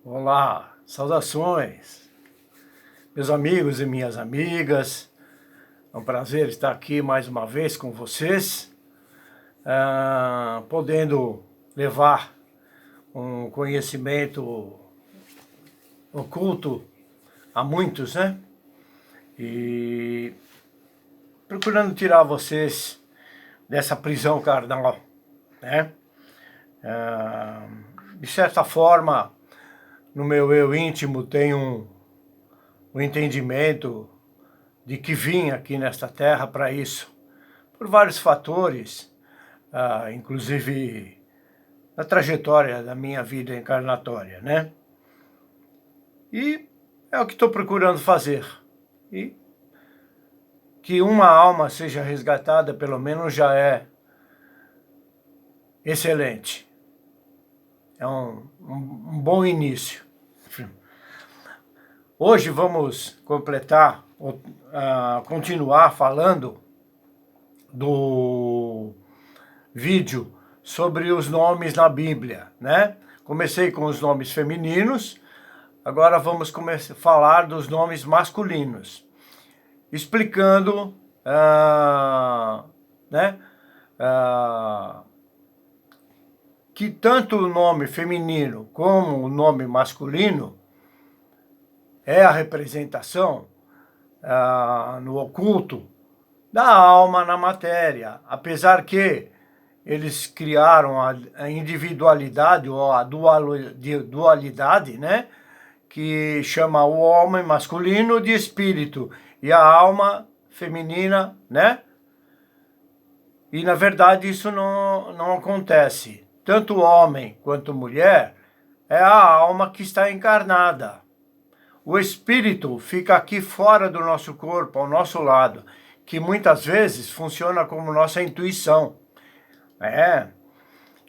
Olá, saudações, meus amigos e minhas amigas. É um prazer estar aqui mais uma vez com vocês, podendo levar um conhecimento oculto a muitos, né? E procurando tirar vocês dessa prisão carnal, né? De certa forma, no meu eu íntimo tem um entendimento de que vim aqui nesta terra para isso, por vários fatores, inclusive na trajetória da minha vida encarnatória, né? E é o que estou procurando fazer. E que uma alma seja resgatada, pelo menos, já é excelente. É um bom início. Hoje vamos continuar falando do vídeo sobre os nomes na Bíblia, né? Comecei com os nomes femininos, agora vamos começar a falar dos nomes masculinos, explicando, né, que tanto o nome feminino como o nome masculino é a representação no oculto da alma na matéria, apesar que eles criaram a individualidade ou a dualidade, né? Que chama o homem masculino de espírito e a alma feminina, né? E na verdade isso não acontece. Tanto homem quanto mulher é a alma que está encarnada. O espírito fica aqui fora do nosso corpo, ao nosso lado, que muitas vezes funciona como nossa intuição.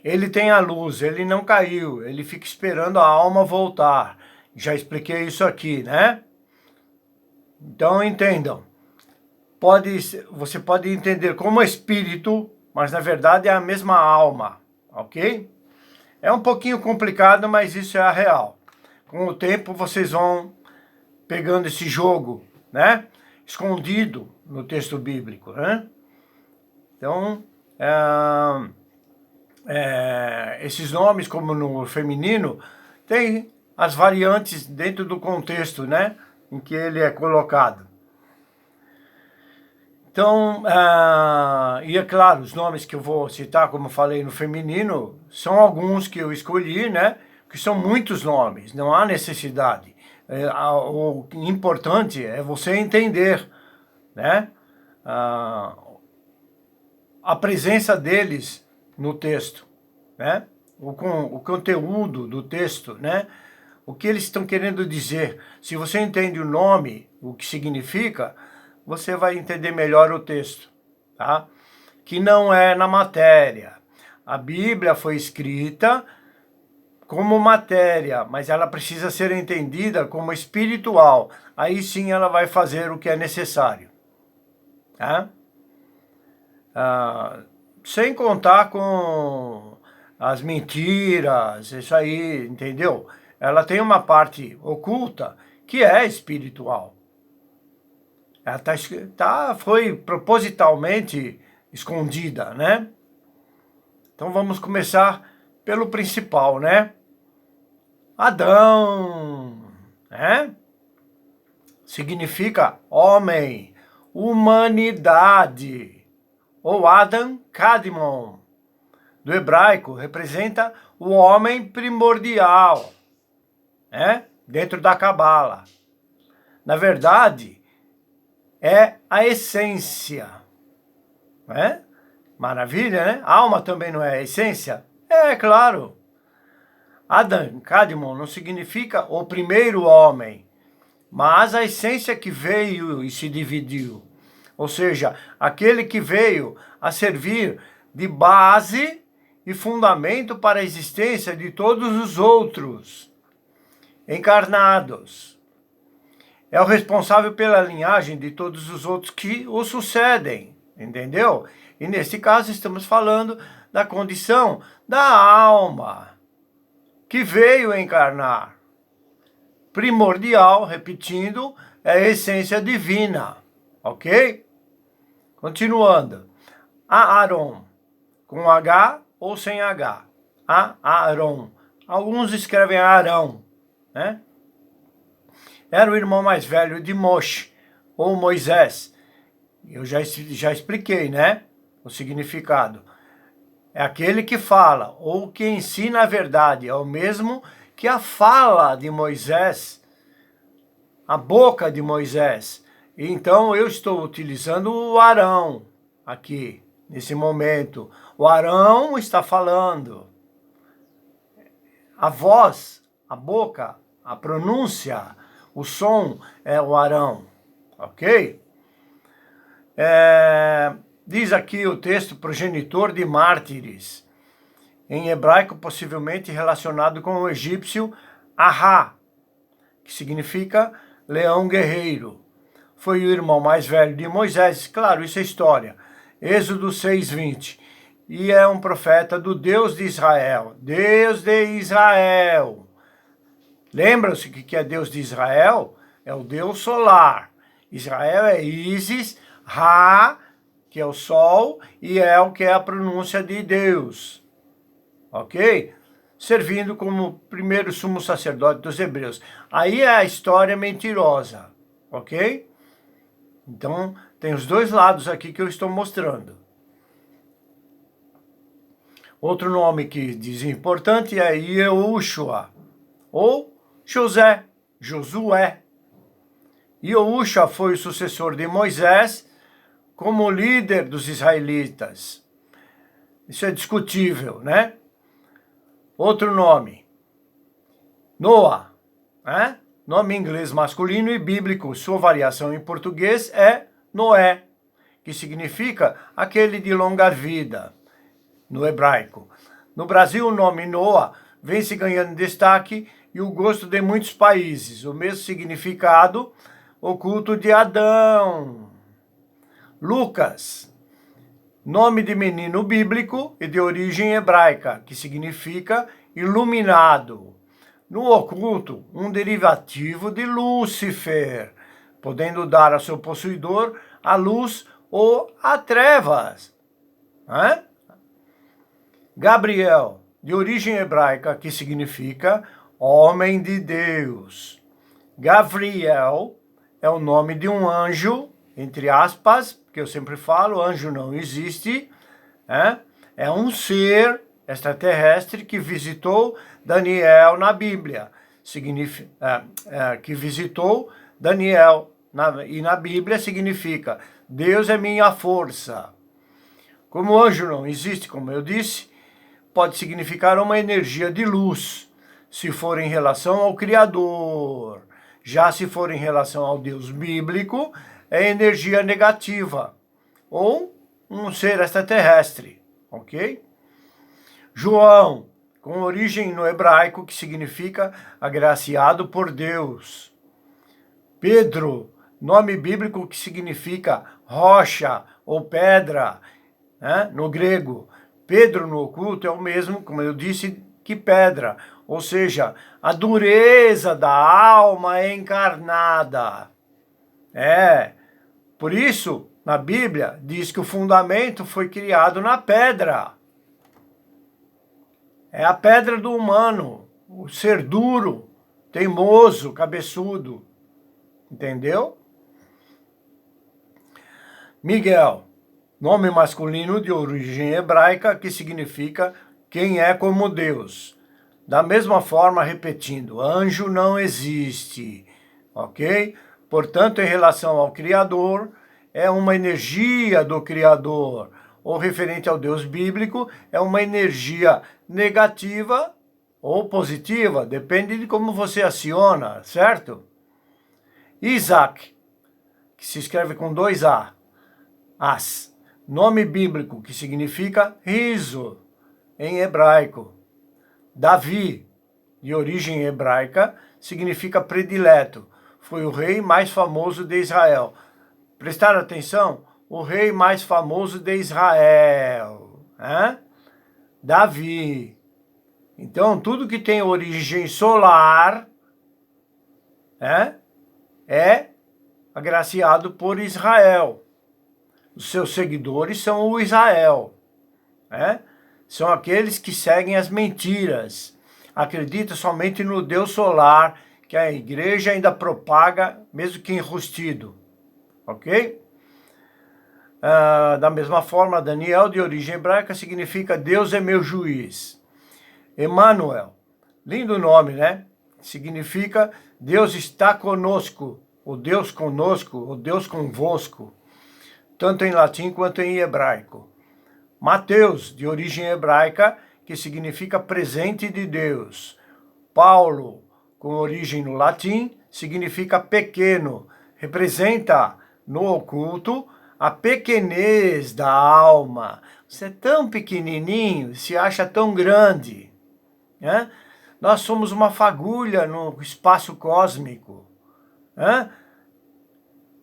Ele tem a luz, ele não caiu, ele fica esperando a alma voltar. Já expliquei isso aqui, né? Então entendam. Você pode entender como espírito, mas na verdade é a mesma alma, ok? É um pouquinho complicado, mas isso é a real. Com o tempo vocês vão pegando esse jogo, né? Escondido no texto bíblico, né? Então, esses nomes, como no feminino, tem as variantes dentro do contexto, né? Em que ele é colocado. Então, e é claro, os nomes que eu vou citar, como eu falei no feminino, são alguns que eu escolhi, né? Que são muitos nomes, não há necessidade. O importante é você entender, né? A presença deles no texto, né? O conteúdo do texto, né? O que eles estão querendo dizer. Se você entende o nome, o que significa, você vai entender melhor o texto, tá? Que não é na matéria. A Bíblia foi escrita como matéria, mas ela precisa ser entendida como espiritual. Aí sim ela vai fazer o que é necessário, tá? Sem contar com as mentiras, isso aí, entendeu? Ela tem uma parte oculta que é espiritual. Ela foi propositalmente escondida, né? Então vamos começar pelo principal, né? Adão, né? Significa homem, humanidade. Ou Adam Kadmon, do hebraico, representa o homem primordial, né? Dentro da Cabala. Na verdade, é a essência, né? Maravilha, né? Alma também não é a essência? É claro. Adam Kadmon não significa o primeiro homem, mas a essência que veio e se dividiu. Ou seja, aquele que veio a servir de base e fundamento para a existência de todos os outros encarnados. É o responsável pela linhagem de todos os outros que o sucedem, entendeu? E neste caso estamos falando da condição da alma que veio encarnar, primordial, repetindo, é a essência divina, ok? Continuando. Aaron, com H ou sem H. Aaron. Alguns escrevem Arão, né? Era o irmão mais velho de Moshe, ou Moisés. Eu já expliquei, né? O significado. É aquele que fala, ou que ensina a verdade. É o mesmo que a fala de Moisés, a boca de Moisés. Então eu estou utilizando o Arão aqui, nesse momento. O Arão está falando. A voz, a boca, a pronúncia, o som é o Arão, ok? Diz aqui o texto, progenitor de mártires, em hebraico possivelmente relacionado com o egípcio Ahá, que significa leão guerreiro. Foi o irmão mais velho de Moisés, claro, isso é história. Êxodo 6:20. E é um profeta do Deus de Israel. Deus de Israel. Lembram-se que é Deus de Israel? É o Deus solar. Israel é Isis, Ra, que é o sol, e El, que é a pronúncia de Deus. Ok? Servindo como primeiro sumo sacerdote dos hebreus. Aí é a história mentirosa. Ok? Então, tem os dois lados aqui que eu estou mostrando. Outro nome que diz importante é Yehoshua, ou Josué. Yehoshua foi o sucessor de Moisés como líder dos israelitas. Isso é discutível, né? Outro nome, Noah, né? Nome em inglês masculino e bíblico. Sua variação em português é Noé, que significa aquele de longa vida, no hebraico. No Brasil, o nome Noah vem se ganhando destaque e o gosto de muitos países. O mesmo significado oculto de Adão. Lucas, nome de menino bíblico e de origem hebraica, que significa iluminado. No oculto, um derivativo de Lúcifer, podendo dar a seu possuidor a luz ou a trevas. Gabriel, de origem hebraica, que significa homem de Deus. Gavriel é o nome de um anjo, entre aspas, que eu sempre falo, anjo não existe, é um ser extraterrestre que visitou Daniel na Bíblia. Que visitou Daniel, e na Bíblia significa Deus é minha força. Como anjo não existe, como eu disse, pode significar uma energia de luz, se for em relação ao Criador. Já se for em relação ao Deus bíblico, é energia negativa, ou um ser extraterrestre, ok? João, com origem no hebraico, que significa agraciado por Deus. Pedro, nome bíblico que significa rocha ou pedra, no grego. Pedro no oculto é o mesmo, como eu disse, que pedra, ou seja, a dureza da alma encarnada. Por isso, na Bíblia, diz que o fundamento foi criado na pedra. É a pedra do humano, o ser duro, teimoso, cabeçudo. Entendeu? Miguel, nome masculino de origem hebraica que significa quem é como Deus. Da mesma forma, repetindo, anjo não existe, ok? Portanto, em relação ao Criador, é uma energia do Criador, ou referente ao Deus bíblico, é uma energia negativa ou positiva, depende de como você aciona, certo? Isaac, que se escreve com 2 As, nome bíblico que significa riso em hebraico. Davi, de origem hebraica, significa predileto. Foi o rei mais famoso de Israel. Prestaram atenção? O rei mais famoso de Israel. Davi. Então, tudo que tem origem solar é agraciado por Israel. Os seus seguidores são o Israel. São aqueles que seguem as mentiras. Acreditam somente no Deus solar, que a igreja ainda propaga, mesmo que enrustido. Ok? Da mesma forma, Daniel, de origem hebraica, significa Deus é meu juiz. Emanuel, lindo nome, né? Significa Deus está conosco, o Deus conosco, o Deus convosco, tanto em latim quanto em hebraico. Mateus, de origem hebraica, que significa presente de Deus. Paulo, com origem no latim, significa pequeno, representa no oculto a pequenez da alma. Você é tão pequenininho, se acha tão grande. Nós somos uma fagulha no espaço cósmico.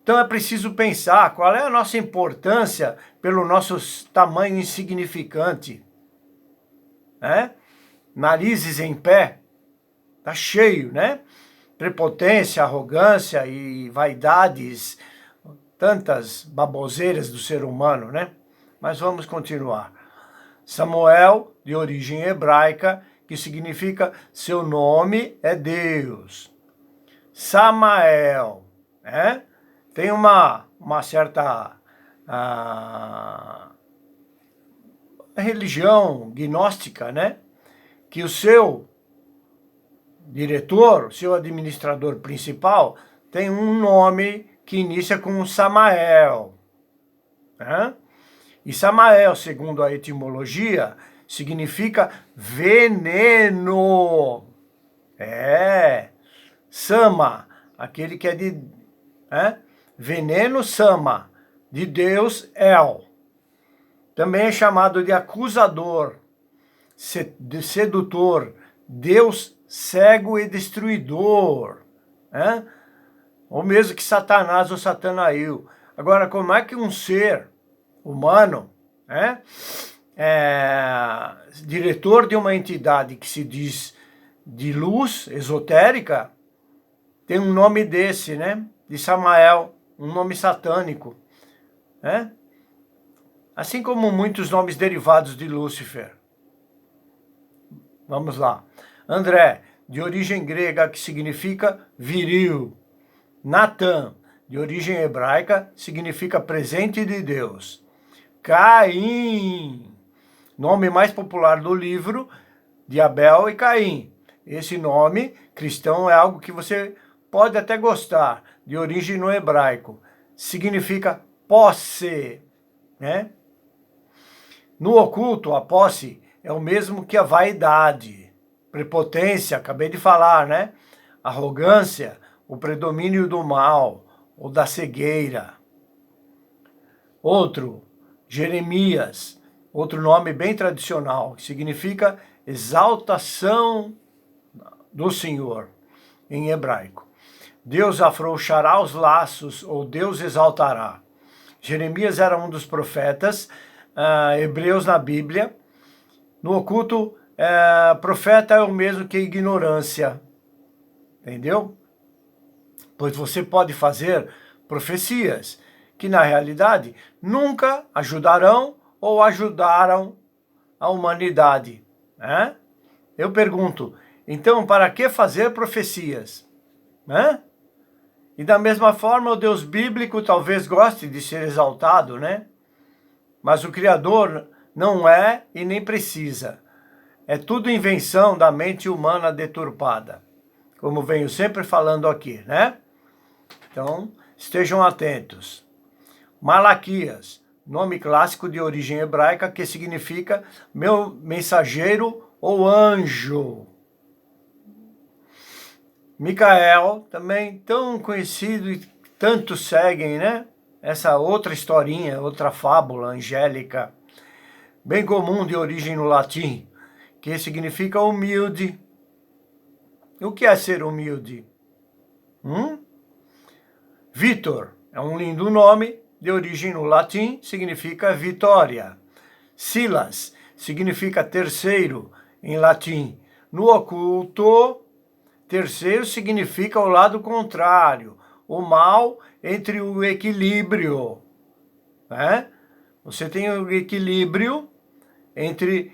Então é preciso pensar qual é a nossa importância pelo nosso tamanho insignificante. Narizes em pé, tá cheio, né? Prepotência, arrogância e vaidades, tantas baboseiras do ser humano, né? Mas vamos continuar. Samuel, de origem hebraica, que significa seu nome é Deus. Samael, tem uma certa religião gnóstica, né? Que o seu diretor, o seu administrador principal, tem um nome que inicia com Samael. E Samael, segundo a etimologia, significa veneno. Sama, aquele que é de... veneno Sama, de Deus El. Também é chamado de acusador, sedutor, Deus cego e destruidor. Ou mesmo que Satanás ou Satanael. Agora, como é que um ser humano, diretor de uma entidade que se diz de luz esotérica, tem um nome desse, de Samael, um nome satânico, assim como muitos nomes derivados de Lúcifer. Vamos lá. André, de origem grega, que significa viril. Natan, de origem hebraica, significa presente de Deus. Caim, nome mais popular do livro de Abel e Caim. Esse nome cristão é algo que você pode até gostar, de origem no hebraico. Significa posse, No oculto, a posse é o mesmo que a vaidade, prepotência, acabei de falar, Arrogância, o predomínio do mal ou da cegueira. Outro, Jeremias, outro nome bem tradicional, que significa exaltação do Senhor, em hebraico. Deus afrouxará os laços, ou Deus exaltará. Jeremias era um dos profetas hebreus na Bíblia. No oculto, profeta é o mesmo que ignorância. Entendeu? Pois você pode fazer profecias que, na realidade, nunca ajudarão ou ajudaram a humanidade. Eu pergunto, então, para que fazer profecias? E da mesma forma, o Deus bíblico talvez goste de ser exaltado, Mas o Criador não é e nem precisa. É tudo invenção da mente humana deturpada. Como venho sempre falando aqui, Então, estejam atentos. Malaquias, nome clássico de origem hebraica que significa meu mensageiro ou anjo. Micael, também tão conhecido e tantos seguem, Essa outra historinha, outra fábula angélica, bem comum de origem no latim, que significa humilde. O que é ser humilde? Vitor é um lindo nome, de origem no latim, significa vitória. Silas significa terceiro, em latim. No oculto, terceiro significa o lado contrário, o mal entre o equilíbrio, né? Você tem o equilíbrio entre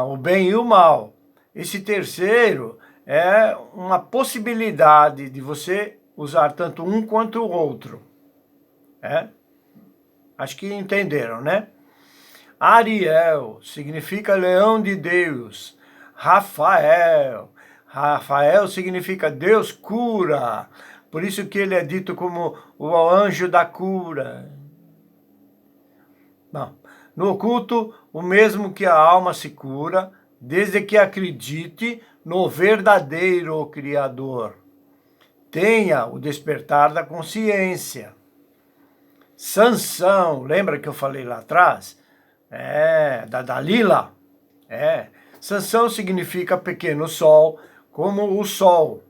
o bem e o mal. Esse terceiro é uma possibilidade de você usar tanto um quanto o outro. Acho que entenderam, né? Ariel significa leão de Deus. Rafael significa Deus cura. Por isso que ele é dito como o anjo da cura. Não. No oculto, o mesmo que a alma se cura, desde que acredite no verdadeiro Criador. Tenha o despertar da consciência. Sansão, lembra que eu falei lá atrás? Da Dalila. Sansão significa pequeno sol, como o sol,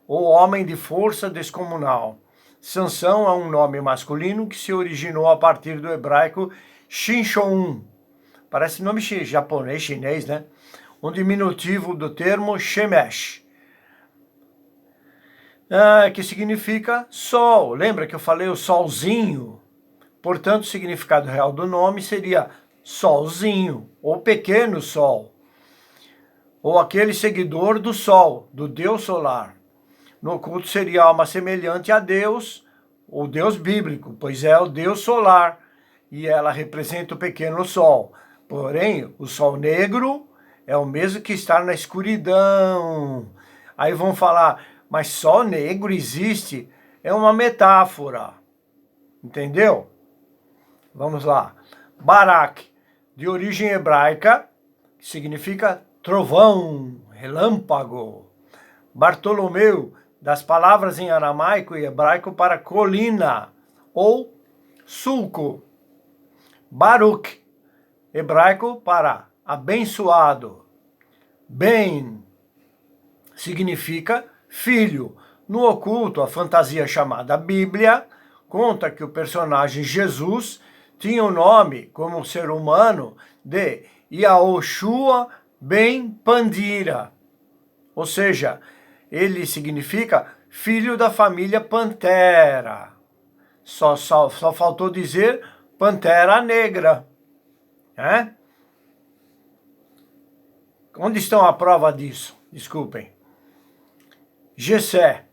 o homem de força descomunal. Sansão é um nome masculino que se originou a partir do hebraico Shinshon. Parece nome japonês, chinês, né? Um diminutivo do termo Shemesh, que significa sol. Lembra que eu falei o solzinho? Portanto, o significado real do nome seria solzinho, ou pequeno sol, ou aquele seguidor do sol, do Deus solar. No oculto seria alma semelhante a Deus, o Deus bíblico, pois é o Deus solar, e ela representa o pequeno sol. Porém, o sol negro é o mesmo que estar na escuridão. Aí vão falar, mas sol negro existe? É uma metáfora, entendeu? Vamos lá. Barak, de origem hebraica, significa trovão, relâmpago. Bartolomeu, das palavras em aramaico e hebraico para colina ou sulco. Baruch, hebraico para abençoado. Ben significa filho. No oculto, a fantasia chamada Bíblia conta que o personagem Jesus tinha o nome, como ser humano, de Yahoshua ben Pandira. Ou seja, ele significa filho da família Pantera. Só faltou dizer Pantera Negra. Onde estão a prova disso? Desculpem. Jessé.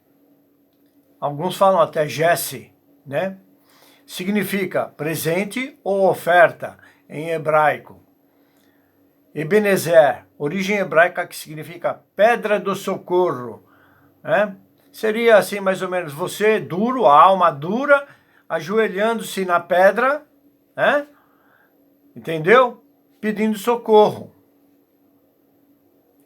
Alguns falam até Jesse, né? Significa presente ou oferta em hebraico. Ebenezer, origem hebraica que significa pedra do socorro. Seria assim mais ou menos você, duro, a alma dura, ajoelhando-se na pedra, entendeu? Pedindo socorro.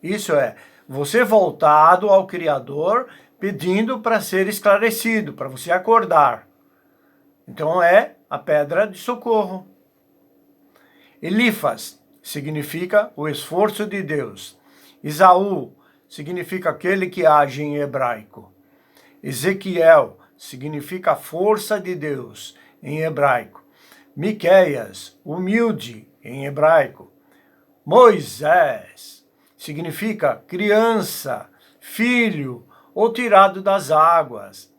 Isso é, você voltado ao Criador, pedindo para ser esclarecido, para você acordar. Então é a pedra de socorro. Elifas significa o esforço de Deus. Isaú significa aquele que age em hebraico. Ezequiel significa a força de Deus em hebraico. Miqueias, humilde em hebraico. Moisés significa criança, filho ou tirado das águas.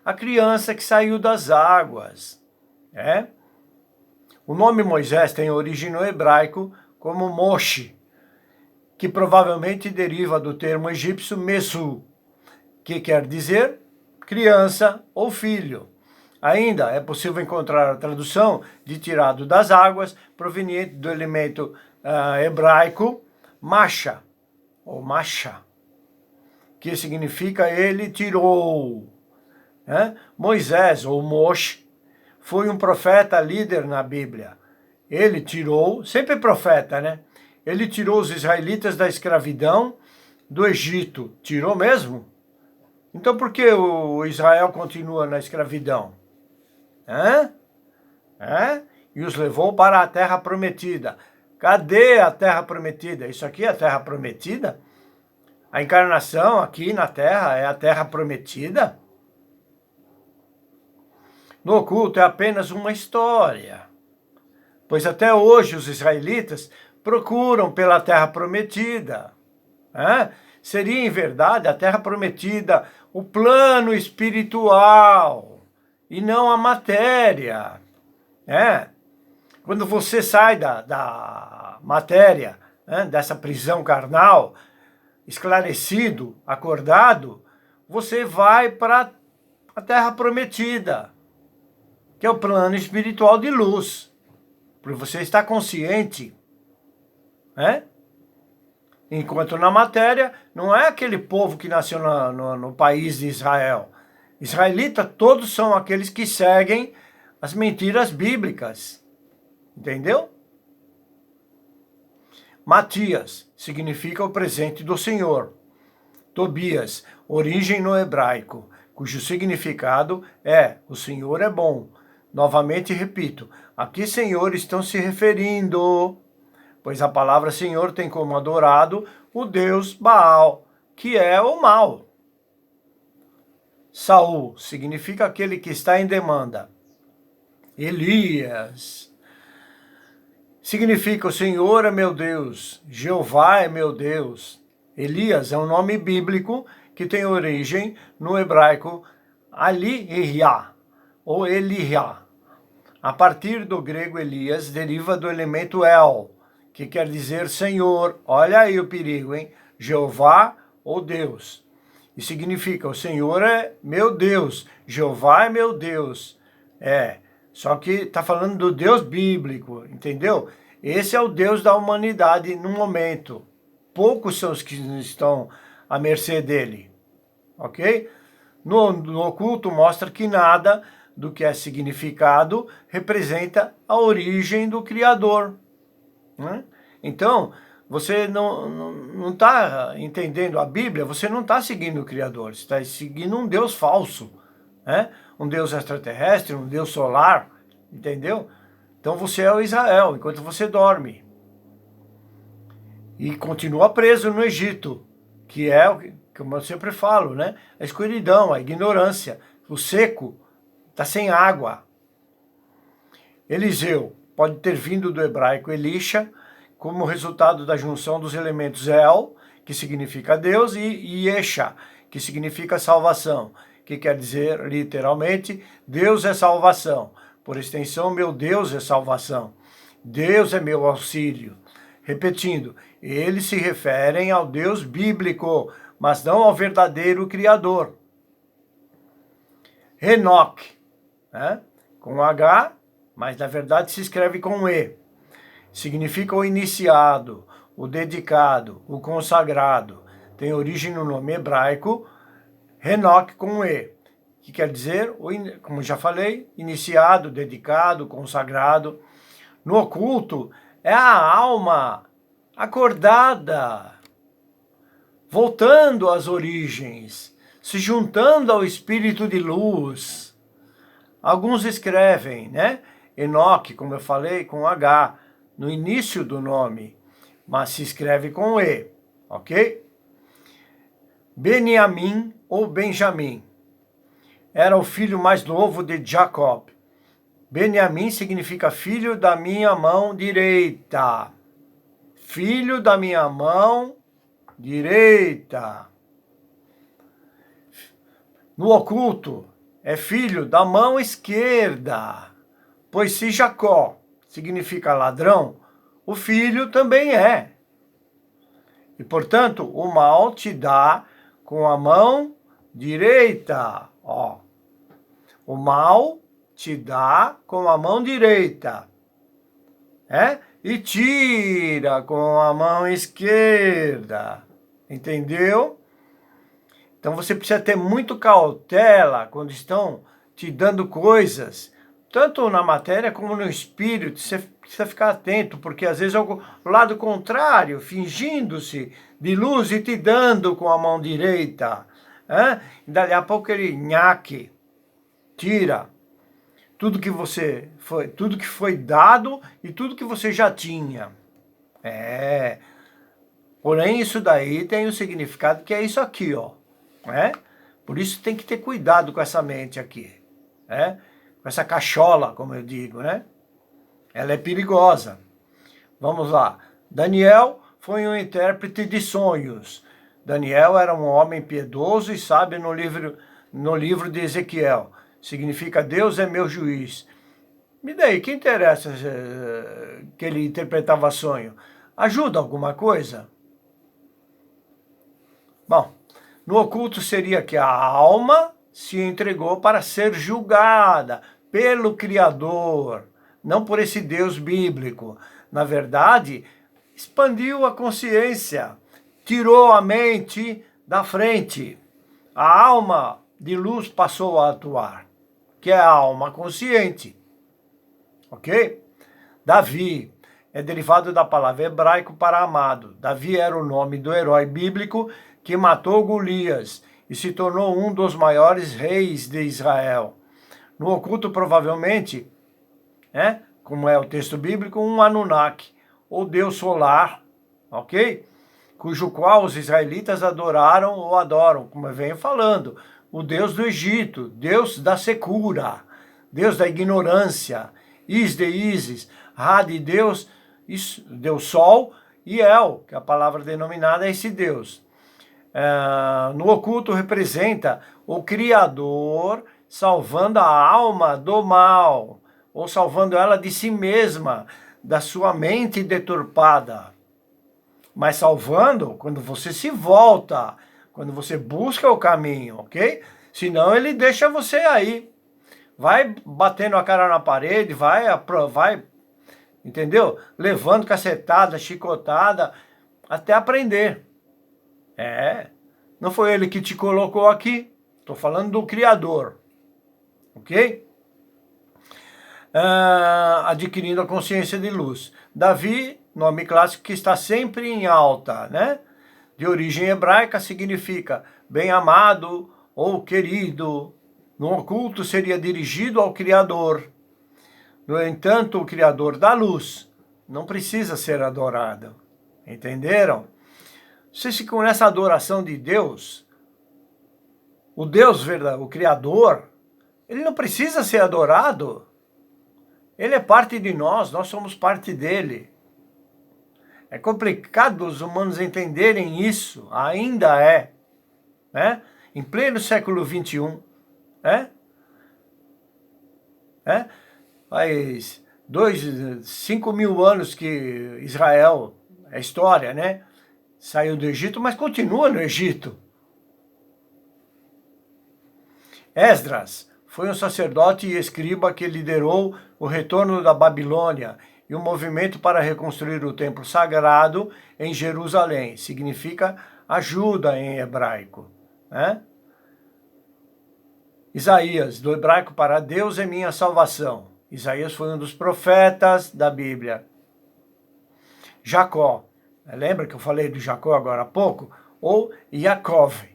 A criança que saiu das águas. O nome Moisés tem origem no hebraico como Moshe, que provavelmente deriva do termo egípcio Mesu, que quer dizer criança ou filho. Ainda é possível encontrar a tradução de tirado das águas, proveniente do elemento hebraico Masha, ou Masha, que significa ele tirou. Moisés, ou Moshe, foi um profeta líder na Bíblia. Ele tirou, sempre profeta, né? Ele tirou os israelitas da escravidão do Egito. Tirou mesmo? Então por que o Israel continua na escravidão? E os levou para a terra prometida. Cadê a terra prometida? Isso aqui é a terra prometida? A encarnação aqui na terra é a terra prometida? No oculto é apenas uma história, pois até hoje os israelitas procuram pela terra prometida. seria em verdade a terra prometida, o plano espiritual e não a matéria, né? Quando você sai da matéria, né, dessa prisão carnal, esclarecido, acordado, você vai para a terra prometida, que é o plano espiritual de luz, porque você está consciente, né? Enquanto na matéria, não é aquele povo que nasceu no país de Israel. Israelita, todos são aqueles que seguem as mentiras bíblicas. Entendeu? Matias significa o presente do Senhor. Tobias, origem no hebraico, cujo significado é o Senhor é bom. Novamente repito, a que Senhor estão se referindo? Pois a palavra Senhor tem como adorado o Deus Baal, que é o mal. Saul significa aquele que está em demanda. Elias significa o Senhor é meu Deus, Jeová é meu Deus. Elias é um nome bíblico que tem origem no hebraico Ali-Iá, ou Eliá. A partir do grego Elias deriva do elemento El, que quer dizer Senhor. Olha aí o perigo, hein? Jeová ou Deus. E significa o Senhor é meu Deus, Jeová é meu Deus. Só que está falando do Deus bíblico, entendeu? Esse é o Deus da humanidade no momento. Poucos são os que estão à mercê dele, ok? No oculto mostra que nada do que é significado representa a origem do Criador, né? Então, você não está entendendo a Bíblia, você não está seguindo o Criador, você está seguindo um Deus falso, né? Um Deus extraterrestre, um Deus solar, entendeu? Então você é o Israel, enquanto você dorme. E continua preso no Egito, que é, como eu sempre falo, né? A escuridão, a ignorância, o seco, está sem água. Eliseu pode ter vindo do hebraico Elisha, como resultado da junção dos elementos El, que significa Deus, e Esha, que significa salvação, que quer dizer, literalmente, Deus é salvação. Por extensão, meu Deus é salvação. Deus é meu auxílio. Repetindo, eles se referem ao Deus bíblico, mas não ao verdadeiro Criador. Enoque, né? Com H, mas na verdade se escreve com E. Significa o iniciado, o dedicado, o consagrado. Tem origem no nome hebraico, Enoque com E, que quer dizer, como já falei, iniciado, dedicado, consagrado. No oculto, é a alma acordada, voltando às origens, se juntando ao espírito de luz. Alguns escrevem, né? Enoque, como eu falei, com H, no início do nome, mas se escreve com E, ok? Beniamim ou Benjamim era o filho mais novo de Jacob. Beniamim significa filho da minha mão direita. Filho da minha mão direita. No oculto, é filho da mão esquerda. Pois se Jacó significa ladrão, o filho também é. E, portanto, o mal te dá com a mão direita. Ó. O mal te dá com a mão direita. E tira com a mão esquerda. Entendeu? Então você precisa ter muito cautela quando estão te dando coisas, tanto na matéria como no espírito. Você precisa ficar atento, porque às vezes é o lado contrário, fingindo-se de luz e te dando com a mão direita. E dali a pouco ele nhaque, tira tudo que foi dado e tudo que você já tinha. Porém, isso daí tem o significado que é isso aqui, ó. Por isso tem que ter cuidado com essa mente aqui, com essa cachola, como eu digo, né? Ela é perigosa. Vamos lá. Daniel foi um intérprete de sonhos. Daniel era um homem piedoso e sábio no livro de Ezequiel. Significa Deus é meu juiz. E daí, que interessa que ele interpretava sonho? Ajuda alguma coisa? Bom, no oculto seria que a alma se entregou para ser julgada pelo Criador, não por esse Deus bíblico. Na verdade, expandiu a consciência, tirou a mente da frente. A alma de luz passou a atuar, que é a alma consciente. Ok? Davi é derivado da palavra hebraico para amado. Davi era o nome do herói bíblico que matou Golias e se tornou um dos maiores reis de Israel. No oculto, provavelmente, como é o texto bíblico, um Anunnaki, ou Deus solar, ok? Cujo qual os israelitas adoraram ou adoram, como eu venho falando, o Deus do Egito, Deus da secura, Deus da ignorância, Is de Isis, Ra de Deus, Deus Sol, e El, que a palavra denominada é esse Deus. No oculto representa o Criador salvando a alma do mal, ou salvando ela de si mesma, da sua mente deturpada. Mas salvando quando você se volta, quando você busca o caminho, ok? Senão ele deixa você aí. Vai batendo a cara na parede, vai, entendeu? Levando cacetada, chicotada, até aprender. Não foi ele que te colocou aqui. Estou falando do Criador. Ok? Adquirindo a consciência de luz. Davi, nome clássico que está sempre em alta, né? De origem hebraica, significa bem-amado ou querido. No oculto seria dirigido ao Criador. No entanto, o Criador da luz não precisa ser adorado. Entenderam? Se com essa adoração de Deus, o Deus verdadeiro, o Criador, ele não precisa ser adorado. Ele é parte de nós somos parte dele. É complicado os humanos entenderem isso, ainda é, né? Em pleno século XXI, faz 5 mil anos que Israel, é história, né? Saiu do Egito, mas continua no Egito. Esdras foi um sacerdote e escriba que liderou o retorno da Babilônia e o movimento para reconstruir o templo sagrado em Jerusalém. Significa ajuda em hebraico, né? Isaías, do hebraico para Deus é minha salvação. Isaías foi um dos profetas da Bíblia. Jacó, lembra que eu falei de Jacó agora há pouco? Ou Yaakov,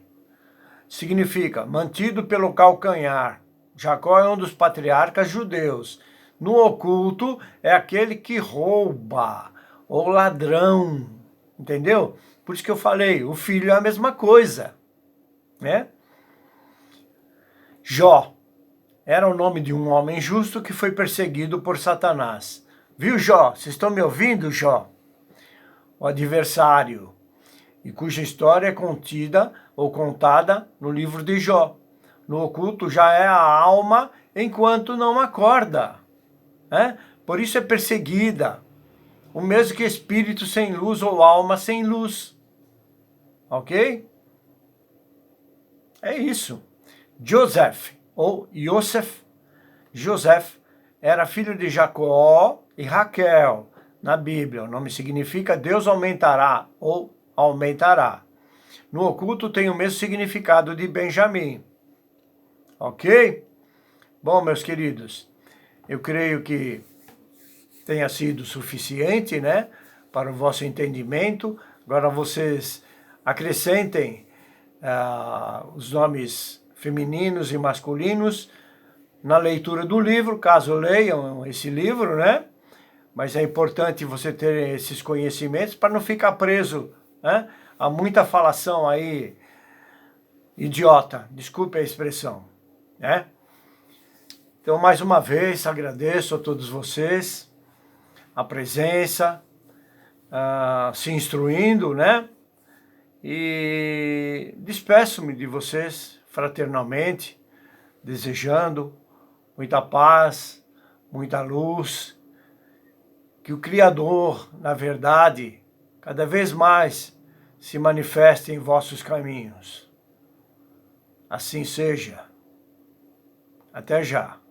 significa mantido pelo calcanhar. Jacó é um dos patriarcas judeus. No oculto é aquele que rouba, ou ladrão, entendeu? Por isso que eu falei, o filho é a mesma coisa, né? Jó era o nome de um homem justo que foi perseguido por Satanás. Viu, Jó? Vocês estão me ouvindo, Jó? O adversário, e cuja história é contida ou contada no livro de Jó. No oculto já é a alma enquanto não acorda, né? Por isso é perseguida, o mesmo que espírito sem luz ou alma sem luz, ok? É isso. Joseph, ou Yosef, Joseph era filho de Jacó e Raquel, na Bíblia. O nome significa Deus aumentará, ou aumentará. No oculto tem o mesmo significado de Benjamim. Ok? Bom, meus queridos, eu creio que tenha sido suficiente, né, para o vosso entendimento. Agora vocês acrescentem os nomes femininos e masculinos na leitura do livro, caso leiam esse livro, né? Mas é importante você ter esses conhecimentos para não ficar preso, né, a muita falação aí idiota, desculpe a expressão, né? Então, mais uma vez, agradeço a todos vocês a presença, se instruindo, né? E despeço-me de vocês fraternalmente, desejando muita paz, muita luz, que o Criador, na verdade, cada vez mais se manifeste em vossos caminhos. Assim seja. Até já.